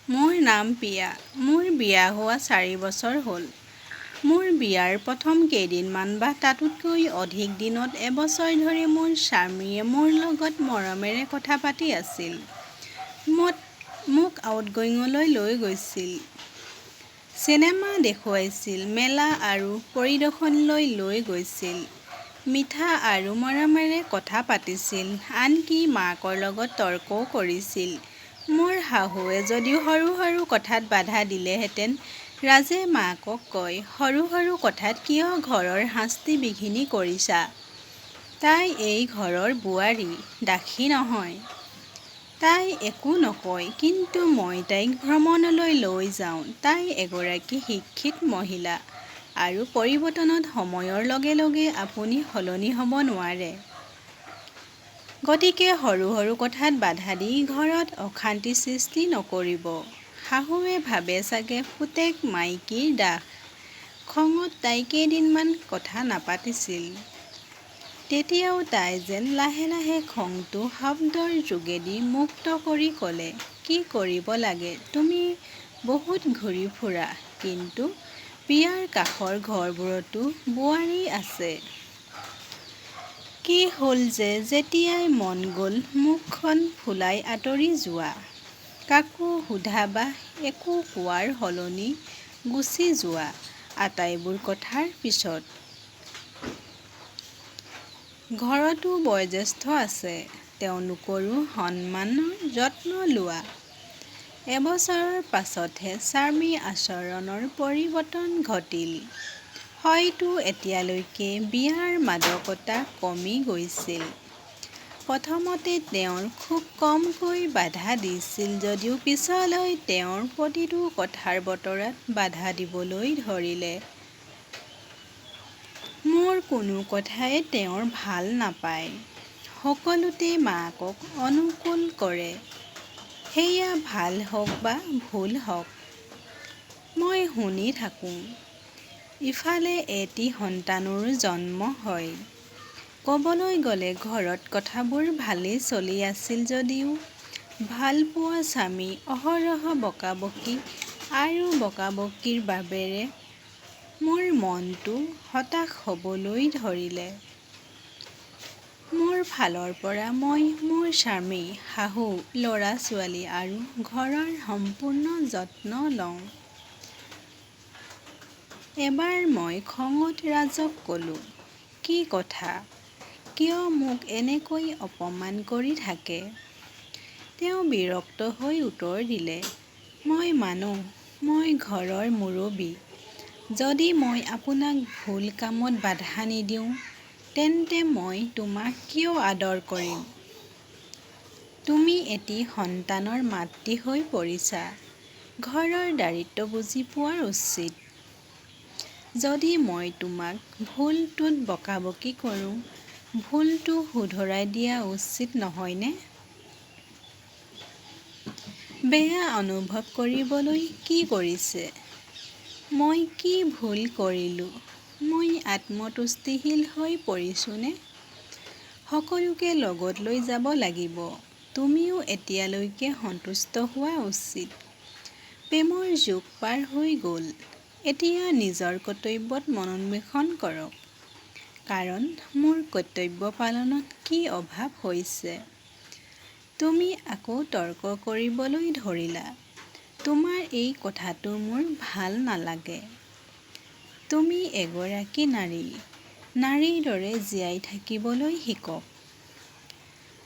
মোৰ নাম পিয়া। মোৰ বিয়া হোৱা 4 বছৰ হ'ল। মোৰ বিয়াৰ প্ৰথম কেইদিনমান বা তাতোতকৈ অধিক দিনত এবছৰ ধৰি মোৰ স্বামীয়ে মোৰ লগত মৰমেৰে কথা পাতি আছিল। মোক আউটগয়িঙলৈ লৈ গৈছিল, চিনেমা দেখুৱাইছিল, মেলা আৰু পৰিদৰ্শনলৈ লৈ গৈছিল, মিঠা আৰু মৰমেৰে কথা পাতিছিল, আনকি মাকৰ লগত তৰ্কও কৰিছিল। মোৰ শাহুৱে যদিও সৰু সৰু কথাত বাধা দিলেহেঁতেন, ৰাজে মাকক কয়, সৰু সৰু কথাত কিয় ঘৰৰ শাস্তি বিঘিনি কৰিছা? তাই এই ঘৰৰ বোৱাৰী, দাসী নহয়। তাই একো নকয়, কিন্তু মই তাইক ভ্ৰমণলৈ লৈ যাওঁ। তাই এগৰাকী শিক্ষিত মহিলা আৰু পৰিৱৰ্তনৰ সময়ৰ লগে লগে আপুনি সলনি হ'ব নোৱাৰে। গতিকে সৰু সৰু কথাত বাধা দি ঘৰত অশান্তি সৃষ্টি নকৰিব। শাহুৱে ভাবে চাগে পুতেক মাইকীৰ দাস। খঙত তাই কেইদিনমান কথা নাপাতিছিল। তেতিয়াও তাই যেন লাহে লাহে খংটো শব্দৰ যোগেদি মুক্ত কৰি ক'লে, কি কৰিব লাগে? তুমি বহুত ঘূৰি ফুৰা, কিন্তু পিয়াৰ কাষৰ ঘৰবোৰতো বোৱাৰী আছে। কি হ'ল যে যেতিয়াই মন গ'ল মুখখন ফুলাই আঁতৰি যোৱা? কাকো সোধা বা একো কোৱাৰ সলনি গুচি যোৱা? আটাইবোৰ কথাৰ পিছত ঘৰতো বয়োজ্যেষ্ঠ আছে, তেওঁলোকৰো সন্মানৰ যত্ন লোৱা। এবছৰৰ পাছতহে স্বামীৰ আচৰণৰ পৰিৱৰ্তন ঘটিল। হয়তো এতিয়ালৈকে বিয়াৰ মাদকতা কমি গৈছিল। প্ৰথমতে তেওঁ খুব কমকৈ বাধা দিছিল যদিও পিছলৈ তেওঁৰ প্ৰতিটো কথা বতৰাত বাধা দিবলৈ ধৰিলে। মোৰ কোনো কথাই তেওঁ ভাল নাপায়। সকলোতে মাকক অনুকূল কৰে। সেয়া ভাল হওক বা ভুল হওক, মই শুনি থাকোঁ। ইফালে এটি সন্তানৰো জন্ম হয়। ক'বলৈ গ'লে ঘৰত কথাবোৰ ভালেই চলি আছিল যদিও ভালপোৱা স্বামী অহৰহ বকাবকি আৰু বকাবকিৰ বাবেৰে মোৰ মনটো হতাশ হ'বলৈ ধৰিলে। মোৰ ফালৰ পৰা মই মোৰ স্বামী, শাহু, ল'ৰা-ছোৱালী আৰু ঘৰৰ সম্পূৰ্ণ যত্ন লওঁ। এবাৰ মই খঙত ৰাজক ক'লো, কি কথা? কিয় মোক এনেকৈ অপমান কৰি থাকে? তেওঁ বিৰক্ত হৈ উত্তৰ দিলে, মই মানো, মই ঘৰৰ মুৰব্বী। যদি মই আপোনাক ভুল কামত বাধা নিদিওঁ, তেন্তে মই তোমাক কিয় আদৰ কৰিম? তুমি এটি সন্তানৰ মাতৃ হৈ পৰিছা। ঘৰৰ দায়িত্ব বুজি পোৱা উচিত। যদি মই তোমাক ভুলটোত বকাবকি কৰোঁ, ভুলটো শুধৰাই দিয়া উচিত নহয়নে? বেয়া অনুভৱ কৰিবলৈ কি কৰিছে? মই কি ভুল কৰিলোঁ? মই আত্মতুষ্টিশীল হৈ পৰিছোঁনে? সকলোকে লগত লৈ যাব লাগিব। তুমিও এতিয়ালৈকে সন্তুষ্ট হোৱা উচিত। প্ৰেমৰ যুগ পাৰ হৈ গ'ল। এতিয়া নিজৰ কৰ্তব্যত মনোনিৱেশ কৰক। কাৰণ মোৰ কৰ্তব্য পালনত কি অভাৱ হৈছে? তুমি আকৌ তৰ্ক কৰিবলৈ ধৰিলা। তোমাৰ এই কথাটো মোৰ ভাল নালাগে। তুমি এগৰাকী নাৰী। নাৰীৰ দৰে জীয়াই থাকিবলৈ শিকক।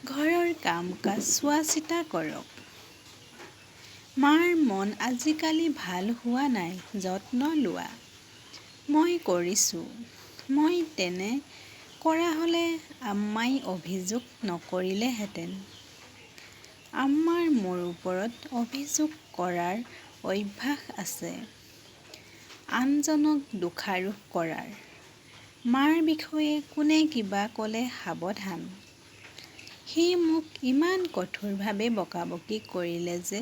ঘৰৰ কাম-কাজ চোৱা-চিতা কৰক। মাৰ মন আজিকালি ভাল হোৱা নাই, যত্ন লোৱা। মই কৰিছোঁ। মই তেনে কৰা হ'লে আম্মাই অভিযোগ নকৰিলেহেঁতেন। আম্মাৰ মোৰ ওপৰত অভিযোগ কৰাৰ অভ্যাস আছে। আনজনক দোষাৰোপ কৰাৰ। মাৰ বিষয়ে কোনে কিবা ক'লে সাৱধান। সি মোক ইমান কঠোৰভাৱে বকাবকি কৰিলে যে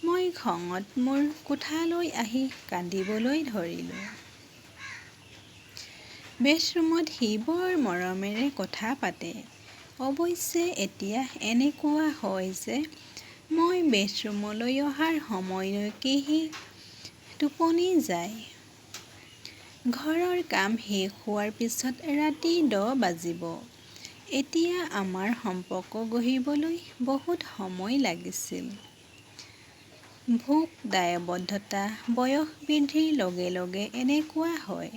মই খঙত মোৰ কোঠালৈ আহি কান্দিবলৈ ধৰিলোঁ। বেডৰুমত সি বৰ মৰমেৰে কথা পাতে। অৱশ্যে এতিয়া এনেকুৱা হয় যে মই বেডৰুমলৈ অহাৰ সময়লৈকে সি টোপনি যায়। ঘৰৰ কাম শেষ হোৱাৰ পিছত ৰাতি 10 বাজিব। এতিয়া আমাৰ সম্পৰ্ক গঢ়িবলৈ বহুত সময় লাগিছিল। ভোক, দায়বদ্ধতা, বয়স বৃদ্ধিৰ লগে লগে এনেকুৱা হয়।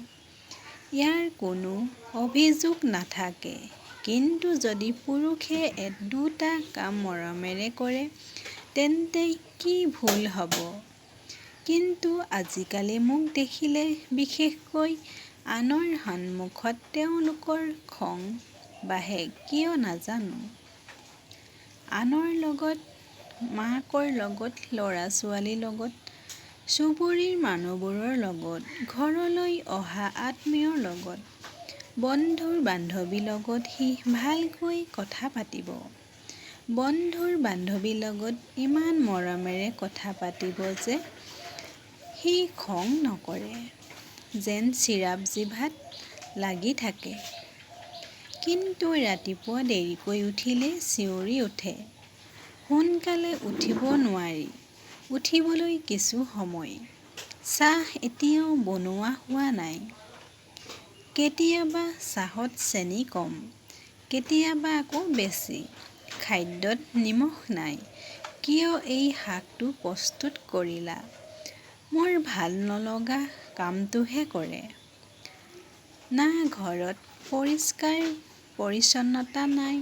ইয়াৰ কোনো অভিযোগ নাথাকে। কিন্তু যদি পুৰুষে দুটা কাম মৰমেৰে কৰে তেন্তে কি ভুল হ'ব? কিন্তু আজিকালি মোক দেখিলে, বিশেষকৈ আনৰ সন্মুখত তেওঁলোকৰ খং বাঢ়ে কিয় নাজানো। আনৰ লগত, মাকৰ লগত, ল'ৰা-ছোৱালীৰ লগত, চুবুৰীৰ মানুহবোৰৰ লগত, ঘৰলৈ অহা আত্মীয়ৰ লগত, বন্ধু-বান্ধৱীৰ লগত সি ভালকৈ কথা পাতিব। বন্ধু-বান্ধৱীৰ লগত ইমান মৰমেৰে কথা পাতিব যে সি খং নকৰে, যেন চিৰাপ জিভাত লাগি থাকে। কিন্তু ৰাতিপুৱা দেৰিকৈ উঠিলে চিঞৰি উঠে। সোনকালে উঠিব নোৱাৰি। উঠিবলৈ কিছু সময়। চাহ এতিয়াও বনোৱা হোৱা নাই। কেতিয়াবা চাহত চেনি কম, কেতিয়াবা আকৌ বেছি। খাদ্যত নিমখ নাই। কিয় এই শাকটো প্ৰস্তুত কৰিলা? মোৰ ভাল নলগা কামটোহে কৰে। না ঘৰত পৰিষ্কাৰ-পৰিচ্ছন্নতা নাই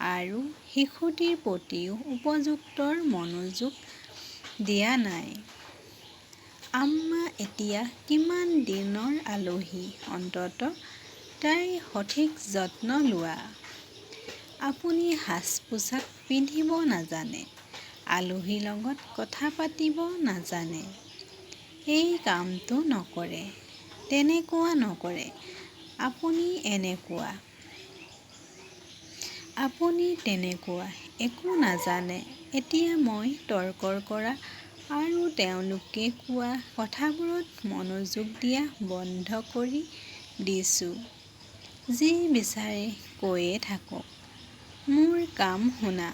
আৰু শিশুটিৰ প্ৰতিও উপযুক্ত মনোযোগ দিয়া নাই। আম্মা এতিয়া কিমান দিনৰ আলহী অন্ততঃ তাইৰ সঠিক যত্ন লোৱা। আপুনি সাজ-পোছাক পিন্ধিব নাজানে, আলহীৰ লগত কথা পাতিব নাজানে। এই কামটো নকৰে, তেনেকুৱা নকৰে, আপুনি এনেকুৱা। আপুনি তেনেকুৱা, একো নাজানে। এতিয়া মই তৰ্ক কৰা আৰু তেওঁলোকে কোৱা কথাবোৰত মনোযোগ দিয়া বন্ধ কৰি দিছো। যি বিচাৰে কৈয়ে থাকক। মোৰ কাম শুনা,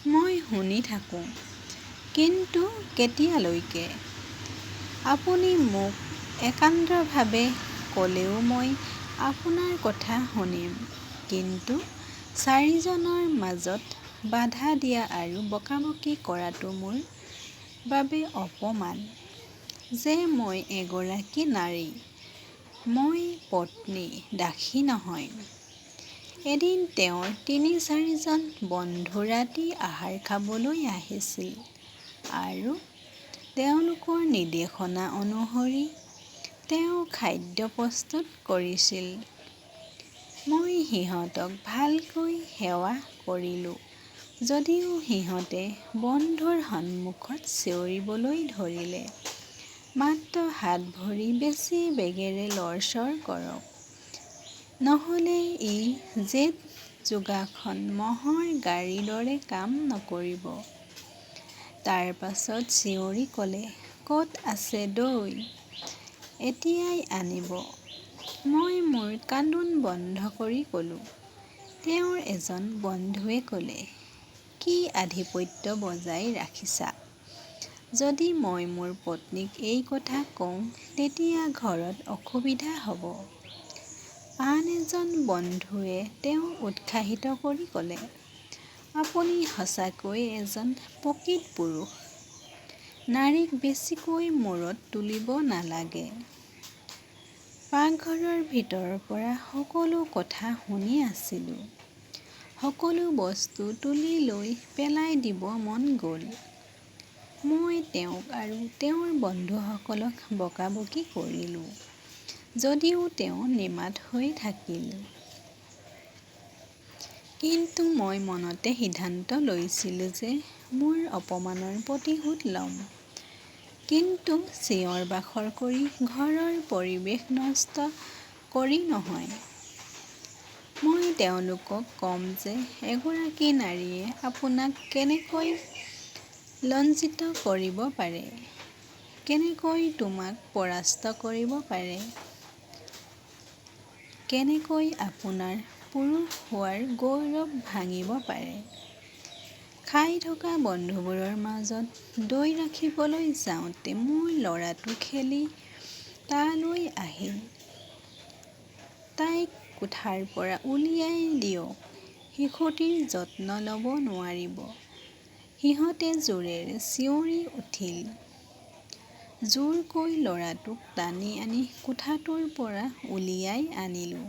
মই শুনি থাকো। কিন্তু কেতিয়ালৈকে? আপুনি মোক একান্তভাৱে ক'লেও মই আপোনাৰ কথা শুনিম। কিন্তু চাৰিজনৰ মাজত বাধা দিয়া আৰু বকাবকি কৰাটো মোৰ বাবে অপমান। যে মই এগৰাকী নাৰী, মই পত্নী, দাসী নহয়। এদিন তেওঁৰ ৩-৪জন বন্ধু ৰাতিৰ আহাৰ খাবলৈ আহিছিল আৰু তেওঁলোকৰ নিৰ্দেশনা অনুসৰি তেওঁ খাদ্য প্ৰস্তুত কৰিছিল। মই সিহঁতক ভালকৈ সেৱা কৰিলো যদিও সিহঁতে বন্ধুৰ সন্মুখত চিঞৰিবলৈ ধৰিলে। মাত্ৰ হাত-ভৰি বেছি বেগেৰে লৰচৰ কৰক। নহ'লে এই জেট যোগাসন মহৰ গাড়ীৰ দৰে কাম নকৰিব। তাৰ পাছত চিঞৰি ক'লে, ক'ত আছে দৈ? এতিয়াই আনিব। মই মোৰ কান্দোন বন্ধ কৰি ক'লো। তেওঁৰ এজন বন্ধুৱে ক'লে, কি আধিপত্য বজাই ৰাখিছা? যদি মই মোৰ পত্নীক এই কথা কওঁ তেতিয়া ঘৰত অসুবিধা হ'ব। আন এজন বন্ধুৱে তেওঁক উৎসাহিত কৰি ক'লে, আপুনি সঁচাকৈয়ে এজন প্ৰকৃত পুৰুষ। নাৰীক বেছিকৈ মূৰত তুলিব নালাগে। পাকঘৰৰ ভিতৰৰ পৰা সকলো কথা শুনি আছিলো। সকলো বস্তু তুলি লৈ পেলাই দিব মন গ'ল। মই তেওঁক আৰু তেওঁৰ বন্ধুসকলক বকাবকি কৰিলো যদিও তেওঁ নিমাত হৈ থাকিল। কিন্তু মই মনতে সিদ্ধান্ত লৈছিলো যে মোৰ অপমানৰ প্ৰতিশোধ ল'ম। কিন্তু চিঞৰ-বাখৰ কৰি ঘৰৰ পৰিৱেশ নষ্ট কৰি নহয়। মই তেওঁলোকক ক'ম যে এগৰাকী নাৰীয়ে আপোনাক কেনেকৈ লজ্জিত কৰিব পাৰে, কেনেকৈ তোমাক পৰাস্ত কৰিব পাৰে, কেনেকৈ আপোনাৰ পুৰুষ হোৱাৰ গৌৰৱ ভাঙিব পাৰে। খাই থকা বন্ধুবোৰৰ মাজত দৈ ৰাখিবলৈ যাওঁতে মোৰ ল'ৰাটো খেলি তালৈ আহিল। তাইক কোঠাৰ পৰা উলিয়াই দিয়ক, শিশুটিৰ যত্ন ল'ব নোৱাৰিব। সিহঁতে জোৰেৰে চিঞৰি উঠিল। জোৰকৈ ল'ৰাটোক টানি আনি কোঠাটোৰ পৰা উলিয়াই আনিলোঁ।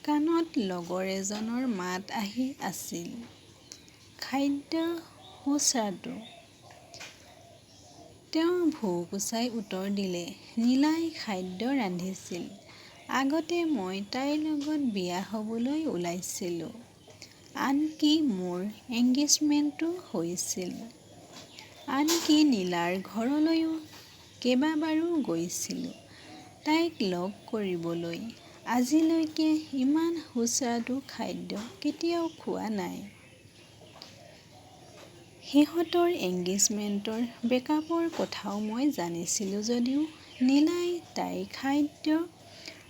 কাণত লগৰ এজনৰ মাত আহি আছিল, খাদ্য সুস্বাদু। তেওঁ ভুকুচাই উত্তৰ দিলে, নীলাই খাদ্য ৰান্ধিছিল। আগতে মই তাইৰ লগত বিয়া হ'বলৈ ওলাইছিলোঁ। আনকি মোৰ এংগেজমেণ্টো হৈছিল। আনকি নীলাৰ ঘৰলৈও কেইবাবাৰো গৈছিলোঁ তাইক লগ কৰিবলৈ। আজিলৈকে ইমান সুস্বাদু খাদ্য কেতিয়াও খোৱা নাই। সিহঁতৰ এংগেজমেণ্টৰ ব্ৰেকআপৰ কথাও মই জানিছিলোঁ যদিও নীলাই তাইৰ খাদ্যৰ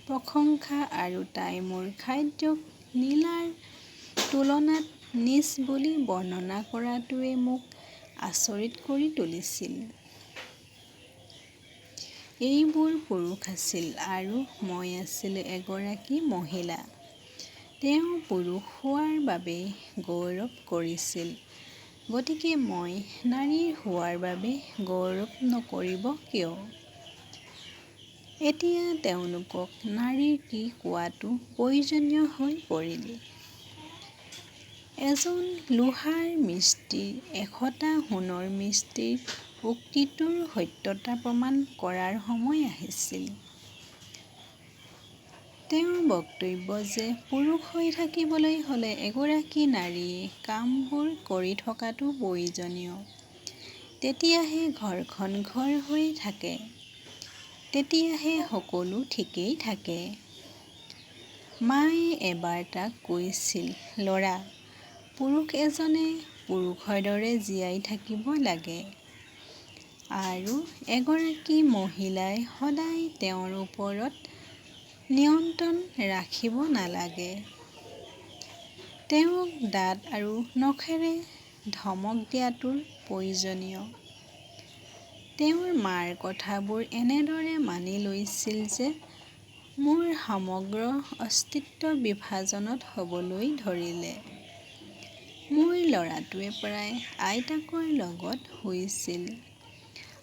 প্ৰশংসা আৰু তাই মোৰ খাদ্যক নীলাৰ তুলনাত নীচ বুলি বৰ্ণনা কৰাটোৱে মোক আচৰিত কৰি তুলিছিল। এইবোৰ পুৰুষ আছিল আৰু মই আছিলোঁ এগৰাকী মহিলা। তেওঁ পুৰুষ হোৱাৰ বাবে গৌৰৱ কৰিছিল, গতিকে মই নাৰী হোৱাৰ বাবে গৌৰৱ নকৰিব কিয়? এতিয়া তেওঁলোকক নাৰী কি কোৱাটো প্ৰয়োজনীয় হৈ পৰিল। এজন লোহাৰ মিস্ত্ৰীৰ ১০০টা সোণৰ মিস্ত্ৰীৰ উক্তিটোৰ সত্যতা প্ৰমাণ কৰাৰ সময় আহিছিল। তেওঁৰ বক্তব্য যে পুৰুষ হৈ থাকিবলৈ হ'লে এগৰাকী নাৰীয়ে কামবোৰ কৰি থকাটো প্ৰয়োজনীয়। তেতিয়াহে ঘৰখন ঘৰ হৈ থাকে। তেতিয়াহে সকলো ঠিকেই থাকে। মায়ে এবাৰ তাক কৈছিল, ল'ৰা, পুৰুষ এজনে পুৰুষৰ দৰে জীয়াই থাকিব লাগে আৰু এগৰাকী মহিলাই সদায় তেওঁৰ ওপৰত নিয়ন্ত্ৰণ ৰাখিব নালাগে। তেওঁক দাঁত আৰু নখেৰে ধমক দিয়াটো প্ৰয়োজনীয়। তেওঁৰ মাৰ কথাবোৰ এনেদৰে মানি লৈছিল যে মোৰ সমগ্ৰ অস্তিত্ব বিভাজনত হ'বলৈ ধৰিলে। মোৰ ল'ৰাটোৱে প্ৰায় আইতাকৰ লগত শুইছিল।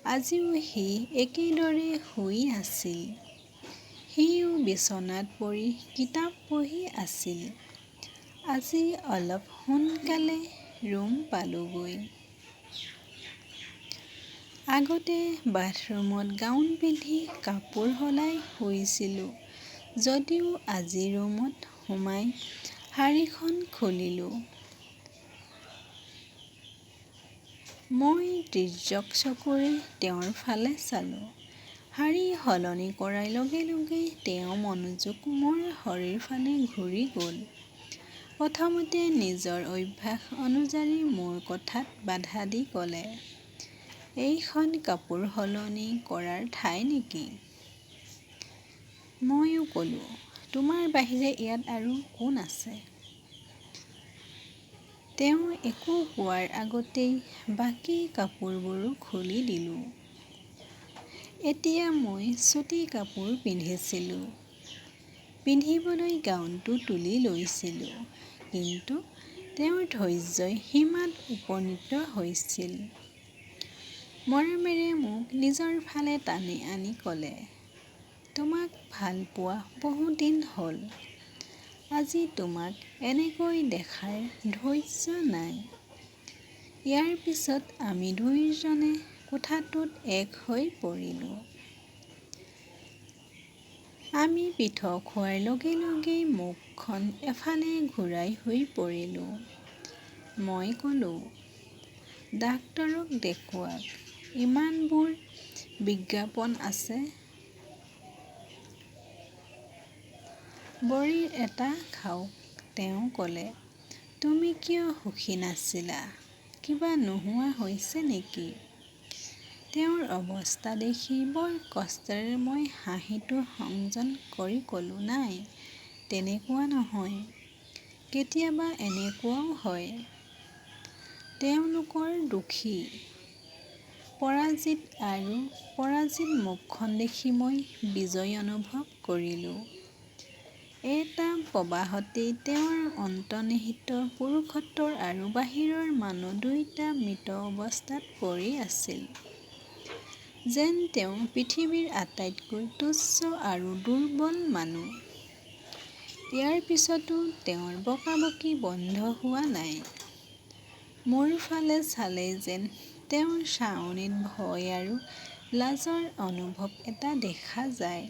আজিও সি একেদৰে শুই আছিল। সিও বিচনাত পৰি কিতাপ পঢ়ি আছিল। আজি অলপ সোনকালে ৰুম পালোগৈ। আগতে বাথৰুমত গাউন পিন্ধি কাপোৰ সলাই শুইছিলোঁ যদিও আজি ৰুমত সোমাই শাৰীখন খুলিলোঁ। মই তিৰ্যক চকুৰে তেওঁৰ ফালে চালোঁ। শাৰী সলনি কৰাৰ লগে লগে তেওঁৰ মনোযোগ মোৰ শৰীৰৰ ফালে ঘূৰি গ'ল। প্ৰথমতে নিজৰ অভ্যাস অনুযায়ী মোৰ কথাত বাধা দি ক'লে, এইখন কাপোৰ সলনি কৰাৰ ঠাই নেকি? ময়ো ক'লোঁ, তোমাৰ বাহিৰে ইয়াত আৰু কোন আছে? তেওঁ একো কোৱাৰ আগতেই বাকী কাপোৰবোৰো খুলি দিলোঁ। এতিয়া মই চুটি কাপোৰ পিন্ধিছিলোঁ। পিন্ধিবলৈ গাউনটো তুলি লৈছিলোঁ। কিন্তু তেওঁৰ ধৈৰ্য্যৰ সীমাত উপনীত হৈছিল। মৰমেৰে মোক নিজৰ ফালে টানি আনি ক'লে, তোমাক ভাল পোৱা বহু দিন হ'ল। আজি তোমাক এনেকৈ দেখাৰ ধৈৰ্য্য নাই। ইয়াৰ পিছত আমি দুয়োজনে কোঠাটোত এক হৈ পৰিলোঁ। আমি পৃথক হোৱাৰ লগে লগে মুখখন এফালে ঘূৰাই শুই পৰিলোঁ। মই ক'লোঁ, ডাক্তৰক দেখুৱাওক, ইমানবোৰ বিজ্ঞাপন আছে। বড়িৰ এটা খাওক। তেওঁ ক'লে, তুমি কিয় সুখী নাছিলা? কিবা নোহোৱা হৈছে নেকি? তেওঁৰ অৱস্থা দেখি বৰ কষ্টেৰে মই হাঁহিটো সংযম কৰি ক'লোঁ, নাই, তেনেকুৱা নহয়। কেতিয়াবা এনেকুৱাও হয়, তেওঁলোকৰ দুখী, পৰাজিত আৰু পৰাজিত মুখখন দেখি মই বিজয় অনুভৱ কৰিলোঁ। এটা প্ৰবাহতেই তেওঁৰ অন্তৰ্নিহিত পুৰুষত্বৰ আৰু বাহিৰৰ মানুহ দুয়োটা মৃত অৱস্থাত পৰি আছিল। যেন তেওঁ পৃথিৱীৰ আটাইতকৈ তুচ্ছ আৰু দুৰ্বল মানুহ। ইয়াৰ পিছতো তেওঁৰ বকাবকি বন্ধ হোৱা নাই। মোৰ ফালে চালেই যেন তেওঁৰ চাৱনিত ভয় আৰু লাজৰ অনুভৱ এটা দেখা যায়।